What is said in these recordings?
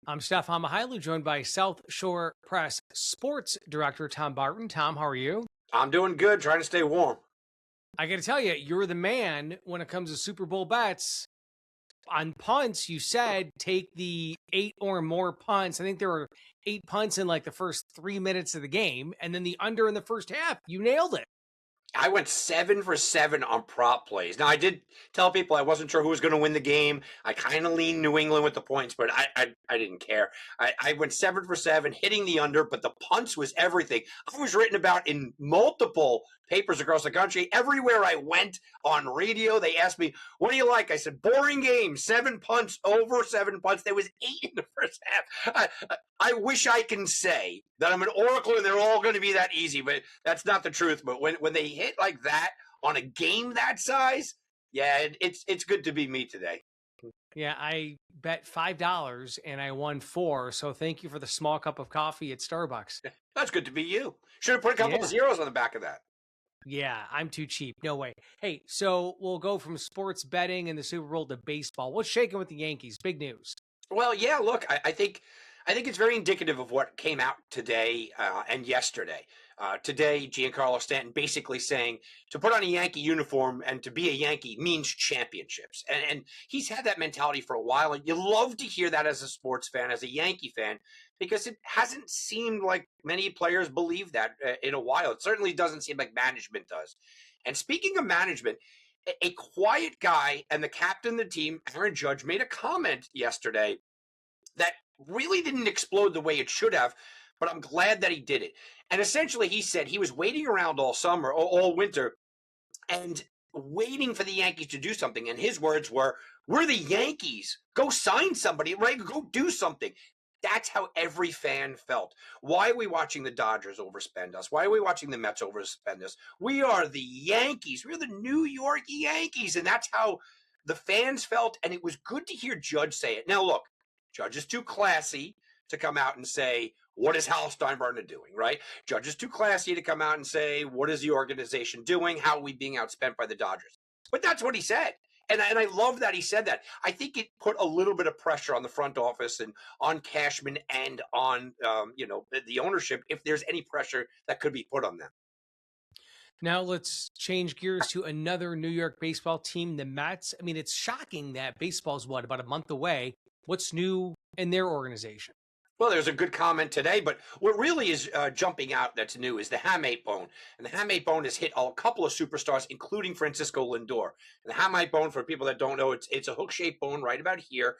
I'm Stefan Mychajliw, joined by South Shore Press Sports Director Tom Barton. Tom, how are you? I'm doing good, trying to stay warm. I got to tell you, you're the man when it comes to Super Bowl bets. On punts, you said take the 8 or more punts. I think there were 8 punts in like the first 3 minutes of the game, and then the under in the first half. You nailed it. I went 7 for 7 on prop plays. Now, I did tell people I wasn't sure who was going to win the game. I kind of leaned New England with the points, but I didn't care. I went 7 for 7, hitting the under, but the punts was everything. I was written about in multiple papers across the country. Everywhere I went on radio, they asked me, what do you like? I said, boring game, 7 punts, over 7 punts. There was 8 in the first half. I wish I can say that I'm an oracle and they're all going to be that easy, but that's not the truth. But when they hit like that on a game that size, yeah, it's good to be me today. Yeah, I bet $5 and I won 4. So thank you for the small cup of coffee at Starbucks. That's good to be you. Should have put a couple of zeros on the back of that. Yeah, I'm too cheap. No way. Hey, so we'll go from sports betting and the Super Bowl to baseball. What's shaking with the Yankees? Big news. Well, yeah, look, I think it's very indicative of what came out today and yesterday. Today, Giancarlo Stanton basically saying to put on a Yankee uniform and to be a Yankee means championships. And he's had that mentality for a while. And you love to hear that as a sports fan, as a Yankee fan, because it hasn't seemed like many players believe that in a while. It certainly doesn't seem like management does. And speaking of management, a quiet guy and the captain of the team, Aaron Judge, made a comment yesterday that really didn't explode the way it should have, but I'm glad that he did it. And essentially, he said he was waiting around all summer, all winter, and waiting for the Yankees to do something. And his words were, we're the Yankees. Go sign somebody, right? Go do something. That's how every fan felt. Why are we watching the Dodgers overspend us? Why are we watching the Mets overspend us? We are the Yankees. We're the New York Yankees. And that's how the fans felt. And it was good to hear Judge say it. Now, look, Judge is too classy to come out and say, what is Hal Steinbrenner doing, right? Judge is too classy to come out and say, what is the organization doing? How are we being outspent by the Dodgers? But that's what he said. And I love that he said that. I think it put a little bit of pressure on the front office and on Cashman and on, the ownership, if there's any pressure that could be put on them. Now let's change gears to another New York baseball team, the Mets. I mean, it's shocking that baseball's about a month away. What's new in their organization? Well, there's a good comment today, but what really is jumping out that's new is the hamate bone. And the hamate bone has hit a couple of superstars, including Francisco Lindor. And the hamate bone, for people that don't know, it's a hook-shaped bone right about here.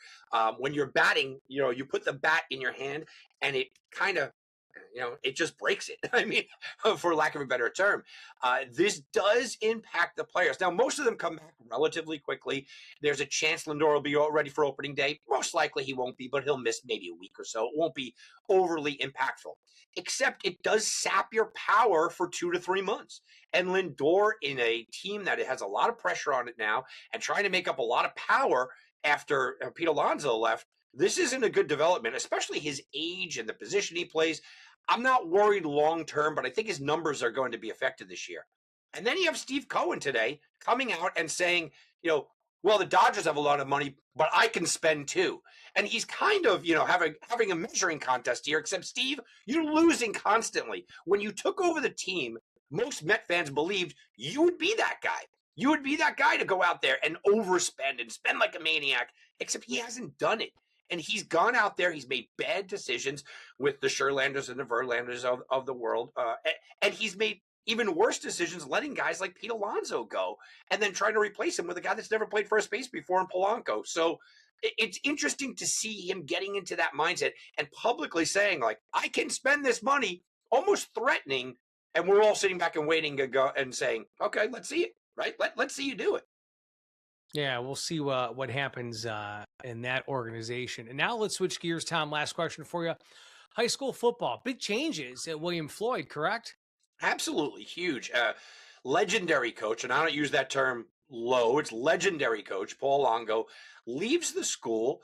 When you're batting, you put the bat in your hand, and it kind of, it just breaks it. I mean, for lack of a better term, this does impact the players. Now, most of them come back relatively quickly. There's a chance Lindor will be all ready for opening day. Most likely he won't be, but he'll miss maybe a week or so. It won't be overly impactful, except it does sap your power for 2 to 3 months. And Lindor, in a team that has a lot of pressure on it now and trying to make up a lot of power after Pete Alonso left, this isn't a good development, especially his age and the position he plays. I'm not worried long term, but I think his numbers are going to be affected this year. And then you have Steve Cohen today coming out and saying, well, the Dodgers have a lot of money, but I can spend too. And he's kind of, having a measuring contest here, except Steve, you're losing constantly. When you took over the team, most Met fans believed you would be that guy. You would be that guy to go out there and overspend and spend like a maniac, except he hasn't done it. And he's gone out there. He's made bad decisions with the Sherlanders and the Verlanders of the world. And he's made even worse decisions letting guys like Pete Alonso go and then trying to replace him with a guy that's never played first base before in Polanco. So it's interesting to see him getting into that mindset and publicly saying, like, I can spend this money, almost threatening. And we're all sitting back and waiting to go and saying, okay, let's see it, right? Let's see you do it. Yeah, we'll see what happens in that organization. And now let's switch gears, Tom. Last question for you. High school football, big changes at William Floyd, correct? Absolutely huge. Legendary coach, and I don't use that term low, it's legendary coach, Paul Longo, leaves the school.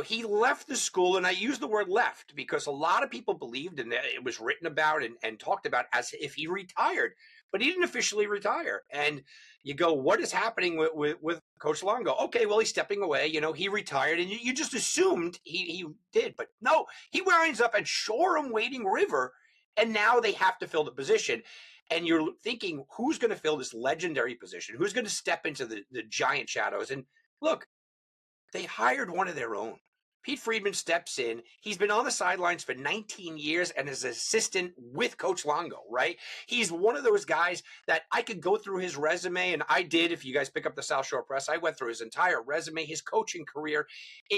He left the school, and I use the word left because a lot of people believed, and it was written about and talked about as if he retired, but he didn't officially retire. And you go, what is happening with Coach Longo? Okay, well, he's stepping away. He retired, and you just assumed he did, but no, he winds up at Shoreham Wading River, and now they have to fill the position. And you're thinking, who's going to fill this legendary position? Who's going to step into the giant shadows? And look, they hired one of their own. Pete Friedman steps in. He's been on the sidelines for 19 years and is an assistant with Coach Longo, right? He's one of those guys that I could go through his resume, and I did. If you guys pick up the South Shore Press, I went through his entire resume, his coaching career,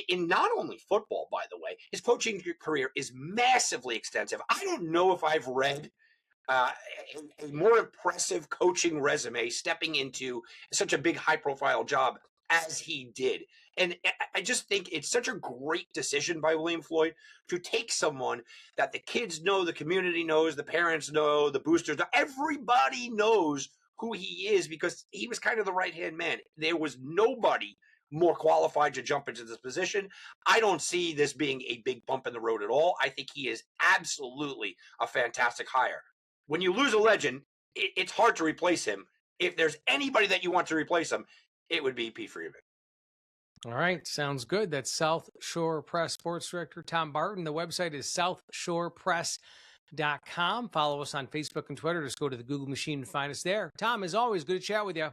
in not only football, by the way. His coaching career is massively extensive. I don't know if I've read a more impressive coaching resume stepping into such a big high-profile job as he did. And I just think it's such a great decision by William Floyd to take someone that the kids know, the community knows, the parents know, the boosters know, everybody knows who he is because he was kind of the right-hand man. There was nobody more qualified to jump into this position. I don't see this being a big bump in the road at all. I think he is absolutely a fantastic hire. When you lose a legend, it's hard to replace him. If there's anybody that you want to replace him, it would be Pete Friedman. All right, sounds good. That's South Shore Press Sports Director Tom Barton. The website is southshorepress.com. Follow us on Facebook and Twitter. Just go to the Google machine and find us there. Tom, as always, good to chat with you.